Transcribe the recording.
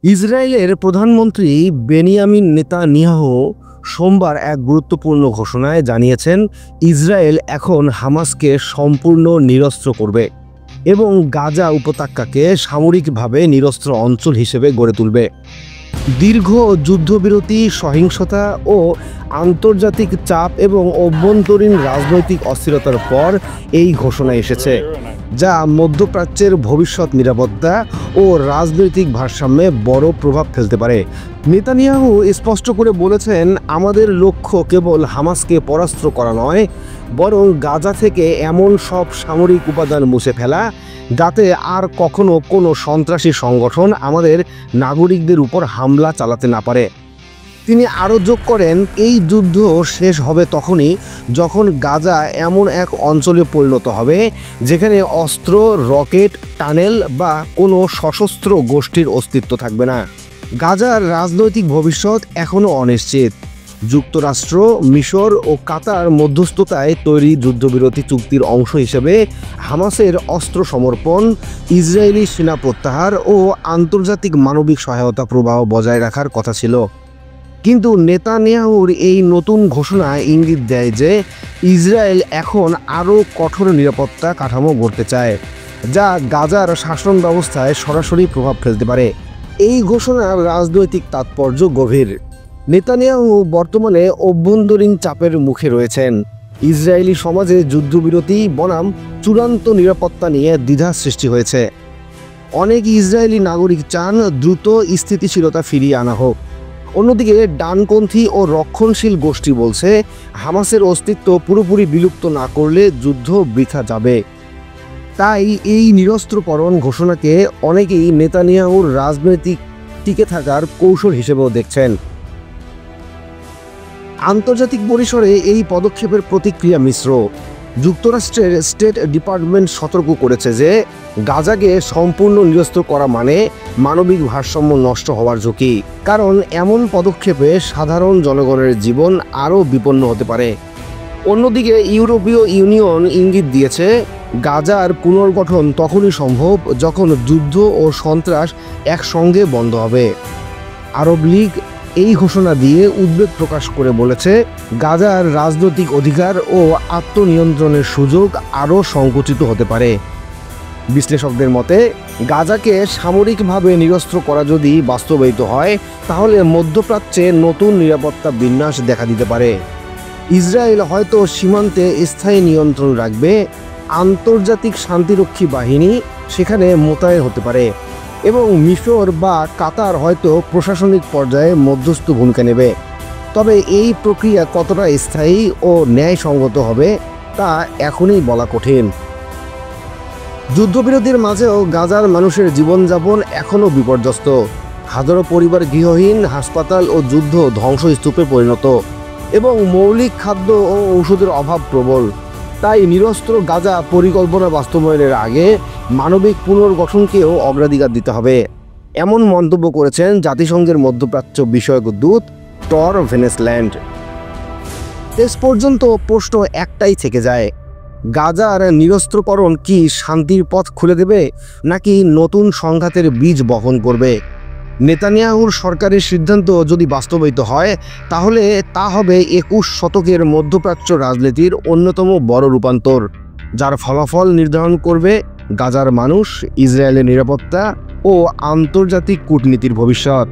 ইসরায়েলের প্রধানমন্ত্রী Benjamin Netanyahu সোমবার এক গুরুত্বপূর্ণ ঘোষণায় জানিয়েছেন, ইসরায়েল এখন হামাসকে সম্পূর্ণ নিরস্ত্র করবে এবং গাজা উপত্যকাকে সামরিকভাবে নিরস্ত্র অঞ্চল হিসেবে গড়ে তুলবে। দীর্ঘ যুদ্ধবিরতি, সহিংসতা ও আন্তর্জাতিক চাপ এবং অভ্যন্তরীণ রাজনৈতিক অস্থিরতার পর এই ঘোষণা এসেছে, যা মধ্যপ্রাচ্যের ভবিষ্যৎ নিরাপত্তা ও রাজনৈতিক ভারসাম্যে বড় প্রভাব ফেলতে পারে। নেতানিয়াহু স্পষ্ট করে বলেছেন, আমাদের লক্ষ্য কেবল হামাসকে পরাস্ত করা নয়, বরং গাজা থেকে এমন সব সামরিক উপাদান মুছে ফেলা যাতে আর কখনো কোনো সন্ত্রাসী সংগঠন আমাদের নাগরিকদের উপর হামলা চালাতে না পারে। তিনি আরও যোগ করেন, এই যুদ্ধ শেষ হবে তখনই যখন গাজা এমন এক অঞ্চলে পরিণত হবে যেখানে অস্ত্র, রকেট, টানেল বা কোনো সশস্ত্র গোষ্ঠীর অস্তিত্ব থাকবে না। গাজার রাজনৈতিক ভবিষ্যৎ এখনও অনিশ্চিত। যুক্তরাষ্ট্র, মিশর ও কাতার মধ্যস্থতায় তৈরি যুদ্ধবিরতি চুক্তির অংশ হিসেবে হামাসের অস্ত্র সমর্পণ, ইসরায়েলি সেনা প্রত্যাহার ও আন্তর্জাতিক মানবিক সহায়তা প্রবাহ বজায় রাখার কথা ছিল। কিন্তু নেতানিয়াহুর এই নতুন ঘোষণা ইঙ্গিত দেয় যে ইসরায়েল এখন আরও কঠোর নিরাপত্তা কাঠামো গড়তে চায়, যা গাজার শাসন ব্যবস্থায় সরাসরি প্রভাব ফেলতে পারে। এই ঘোষণার রাজনৈতিক তাৎপর্য গভীর। নেতানিয়াহু বর্তমানে অভ্যন্তরীণ চাপের মুখে রয়েছেন। ইসরায়েলি সমাজে যুদ্ধবিরতি বনাম চূড়ান্ত নিরাপত্তা নিয়ে দ্বিধা সৃষ্টি হয়েছে। অনেক ইসরায়েলি নাগরিক চান দ্রুত স্থিতিশীলতা ফিরিয়ে আনা হোক। অন্যদিকে ডানপন্থী ও রক্ষণশীল গোষ্ঠী বলছে, হামাসের অস্তিত্ব পুরোপুরি বিলুপ্ত না করলে যুদ্ধ বৃথা যাবে। তাই এই নিরস্ত্রকরণ ঘোষণাকে অনেকেই নেতানিয়াহুর রাজনৈতিক টিকে থাকার কৌশল হিসেবেও দেখছেন। আন্তর্জাতিক পরিসরে এই পদক্ষেপের প্রতিক্রিয়া মিশ্র। যুক্তরাষ্ট্রের স্টেট ডিপার্টমেন্ট সতর্ক করেছে যে গাজাকে সম্পূর্ণ নিরস্ত্র করা মানে মানবিক ভারসাম্য নষ্ট হওয়ার ঝুঁকি, কারণ এমন পদক্ষেপে সাধারণ জনগণের জীবন আরও বিপন্ন হতে পারে। অন্যদিকে ইউরোপীয় ইউনিয়ন ইঙ্গিত দিয়েছে, গাজার পুনর্গঠন তখনই সম্ভব যখন যুদ্ধ ও সন্ত্রাস একসঙ্গে বন্ধ হবে। আরব লীগ এই ঘোষণা দিয়ে উদ্বেগ প্রকাশ করে বলেছে, গাজার রাজনৈতিক অধিকার ও আত্মনিয়ন্ত্রণের সুযোগ আরও সংকুচিত হতে পারে। বিশ্লেষকদের মতে, গাজাকে সামরিকভাবে নিরস্ত্র করা যদি বাস্তবায়িত হয়, তাহলে মধ্যপ্রাচ্যে নতুন নিরাপত্তা বিন্যাস দেখা দিতে পারে। ইসরায়েল হয়তো সীমান্তে স্থায়ী নিয়ন্ত্রণ রাখবে, আন্তর্জাতিক শান্তিরক্ষী বাহিনী সেখানে মোতায়েন হতে পারে এবং মিশর বা কাতার হয়তো প্রশাসনিক পর্যায়ে মধ্যস্থ ভূমিকা নেবে। তবে এই প্রক্রিয়া কতটা স্থায়ী ও ন্যায়সঙ্গত হবে তা এখনই বলা কঠিন। যুদ্ধবিরতির মাঝেও গাজার মানুষের জীবনযাপন এখনও বিপর্যস্ত। হাজারো পরিবার গৃহহীন, হাসপাতাল ও যুদ্ধ ধ্বংসস্তূপে পরিণত এবং মৌলিক খাদ্য ও ঔষধের অভাব প্রবল। তাই নিরস্ত্র গাজা পরিকল্পনা বাস্তবায়নের আগে মানবিক পুনর্গঠনকেও অগ্রাধিকার দিতে হবে, এমন মন্তব্য করেছেন জাতিসংঘের মধ্যপ্রাচ্য বিষয়ক দূত টর ভেনেসল্যান্ড। শেষ পর্যন্ত প্রশ্ন একটাই থেকে যায়, গাজার নিরস্ত্রকরণ কি শান্তির পথ খুলে দেবে নাকি নতুন সংঘাতের বীজ বহন করবে? নেতানিয়াহুর সরকারের সিদ্ধান্ত যদি বাস্তবায়িত হয়, তাহলে তা হবে 21 শতকের মধ্যপ্রাচ্য রাজনীতির অন্যতম বড় রূপান্তর, যার ফলাফল নির্ধারণ করবে গাজার মানুষ, ইসরায়েলের নিরাপত্তা ও আন্তর্জাতিক কূটনীতির ভবিষ্যৎ।